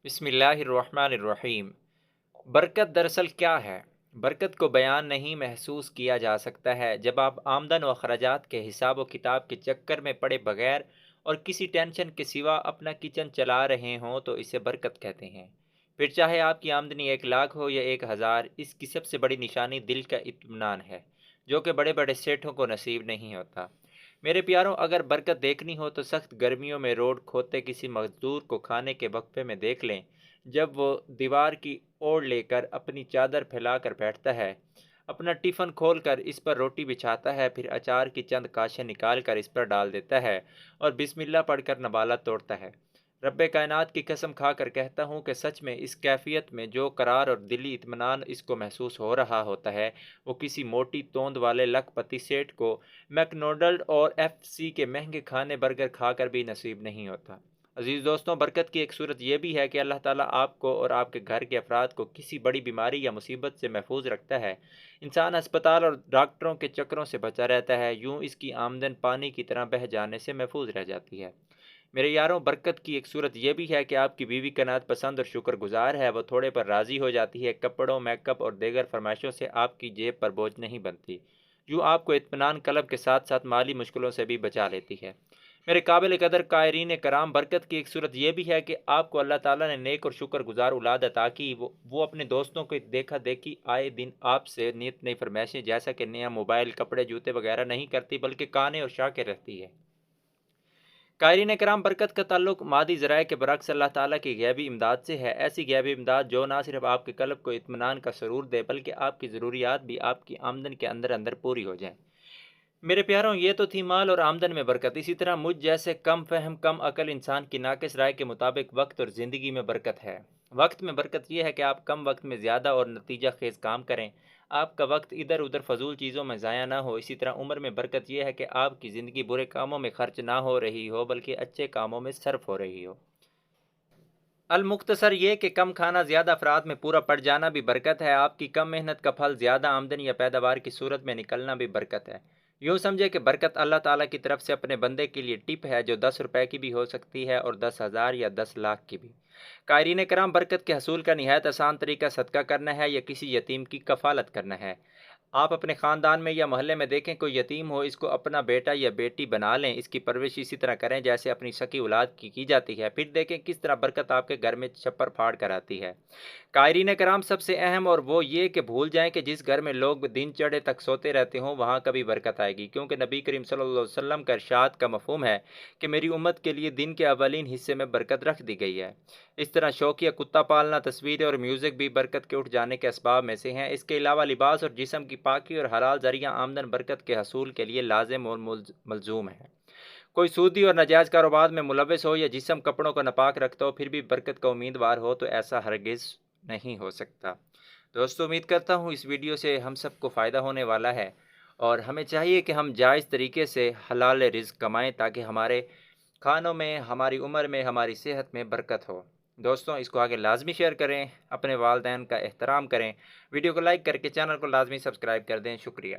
بسم اللہ الرحمن الرحیم۔ برکت دراصل کیا ہے؟ برکت کو بیان نہیں محسوس کیا جا سکتا ہے جب آپ آمدن و اخراجات کے حساب و کتاب کے چکر میں پڑے بغیر اور کسی ٹینشن کے سوا اپنا کچن چلا رہے ہوں تو اسے برکت کہتے ہیں۔ پھر چاہے آپ کی آمدنی 1 لاکھ ہو یا 1,000، اس کی سب سے بڑی نشانی دل کا اطمینان ہے، جو کہ بڑے بڑے سیٹھوں کو نصیب نہیں ہوتا۔ میرے پیاروں، اگر برکت دیکھنی ہو تو سخت گرمیوں میں روڈ کھودتے کسی مزدور کو کھانے کے وقفے میں دیکھ لیں، جب وہ دیوار کی اوڑ لے کر اپنی چادر پھیلا کر بیٹھتا ہے، اپنا ٹفن کھول کر اس پر روٹی بچھاتا ہے، پھر اچار کی چند کاشیں نکال کر اس پر ڈال دیتا ہے اور بسم اللہ پڑھ کر نوالا توڑتا ہے۔ رب کائنات کی قسم کھا کر کہتا ہوں کہ سچ میں اس کیفیت میں جو قرار اور دلی اطمینان اس کو محسوس ہو رہا ہوتا ہے، وہ کسی موٹی توند والے لکھ پتی سیٹ کو میکڈونلڈ اور FC کے مہنگے کھانے برگر کھا کر بھی نصیب نہیں ہوتا۔ عزیز دوستوں، برکت کی ایک صورت یہ بھی ہے کہ اللہ تعالیٰ آپ کو اور آپ کے گھر کے افراد کو کسی بڑی بیماری یا مصیبت سے محفوظ رکھتا ہے۔ انسان ہسپتال اور ڈاکٹروں کے چکروں سے بچا رہتا ہے، یوں اس کی آمدن پانی کی طرح بہہ جانے سے محفوظ رہ جاتی ہے۔ میرے یاروں، برکت کی ایک صورت یہ بھی ہے کہ آپ کی بیوی قناعت پسند اور شکر گزار ہے، وہ تھوڑے پر راضی ہو جاتی ہے، کپڑوں، میک اپ اور دیگر فرمائشوں سے آپ کی جیب پر بوجھ نہیں بنتی، یوں آپ کو اطمینان قلب کے ساتھ ساتھ مالی مشکلوں سے بھی بچا لیتی ہے۔ میرے قابل قدر قائرین کرام، برکت کی ایک صورت یہ بھی ہے کہ آپ کو اللہ تعالیٰ نے نیک اور شکر گزار اولاد عطا کی، وہ اپنے دوستوں کو دیکھا دیکھی آئے دن آپ سے نیت نئی فرمائشیں جیسا کہ نیا موبائل، کپڑے، جوتے وغیرہ نہیں کرتی، بلکہ کانے اور شاکر رہتی ہے۔ قائرین کرام، برکت کا تعلق مادی ذرائع کے برعکس اللہ تعالیٰ کی غیبی امداد سے ہے، ایسی غیبی امداد جو نہ صرف آپ کے قلب کو اطمینان کا سرور دے بلکہ آپ کی ضروریات بھی آپ کی آمدن کے اندر اندر پوری ہو جائیں۔ میرے پیاروں، یہ تو تھی مال اور آمدن میں برکت۔ اسی طرح مجھ جیسے کم فہم، کم عقل انسان کی ناقص رائے کے مطابق وقت اور زندگی میں برکت ہے۔ وقت میں برکت یہ ہے کہ آپ کم وقت میں زیادہ اور نتیجہ خیز کام کریں، آپ کا وقت ادھر ادھر فضول چیزوں میں ضائع نہ ہو۔ اسی طرح عمر میں برکت یہ ہے کہ آپ کی زندگی برے کاموں میں خرچ نہ ہو رہی ہو بلکہ اچھے کاموں میں صرف ہو رہی ہو۔ المختصر یہ کہ کم کھانا زیادہ افراد میں پورا پڑ جانا بھی برکت ہے، آپ کی کم محنت کا پھل زیادہ آمدنی یا پیداوار کی صورت میں نکلنا بھی برکت ہے۔ یوں سمجھے کہ برکت اللہ تعالیٰ کی طرف سے اپنے بندے کے لیے ٹپ ہے، جو 10 روپے کی بھی ہو سکتی ہے اور 10,000 یا 10 لاکھ کی بھی۔ قائرین کرام، برکت کے حصول کا نہایت آسان طریقہ صدقہ کرنا ہے یا کسی یتیم کی کفالت کرنا ہے۔ آپ اپنے خاندان میں یا محلے میں دیکھیں کوئی یتیم ہو، اس کو اپنا بیٹا یا بیٹی بنا لیں، اس کی پرورش اسی طرح کریں جیسے اپنی سکی اولاد کی جاتی ہے، پھر دیکھیں کس طرح برکت آپ کے گھر میں چھپر پھاڑ کر آتی ہے۔ قائرین کرام، سب سے اہم اور وہ یہ کہ بھول جائیں کہ جس گھر میں لوگ دن چڑھے تک سوتے رہتے ہوں وہاں کبھی برکت آئے گی، کیونکہ نبی کریم صلی اللہ علیہ وسلم کا ارشاد کا مفہوم ہے کہ میری امت کے لیے دن کے اولین حصے میں برکت رکھ دی گئی ہے۔ اس طرح شوقیہ کتا پالنا، تصویریں اور میوزک بھی برکت کے اٹھ جانے کے اسباب میں سے ہیں۔ اس کے علاوہ لباس اور جسم کی پاکی اور حلال ذریعہ آمدن برکت کے حصول کے لیے لازم اور ملزوم ہے۔ کوئی سودی اور ناجائز کاروبار میں ملوث ہو یا جسم کپڑوں کو ناپاک رکھتا ہو پھر بھی برکت کا امیدوار ہو تو ایسا ہرگز نہیں ہو سکتا۔ دوستو، امید کرتا ہوں اس ویڈیو سے ہم سب کو فائدہ ہونے والا ہے، اور ہمیں چاہیے کہ ہم جائز طریقے سے حلال رزق کمائیں تاکہ ہمارے کھانوں میں، ہماری عمر میں، ہماری صحت میں برکت ہو۔ دوستوں، اس کو آگے لازمی شیئر کریں، اپنے والدین کا احترام کریں، ویڈیو کو لائک کر کے چینل کو لازمی سبسکرائب کر دیں۔ شکریہ۔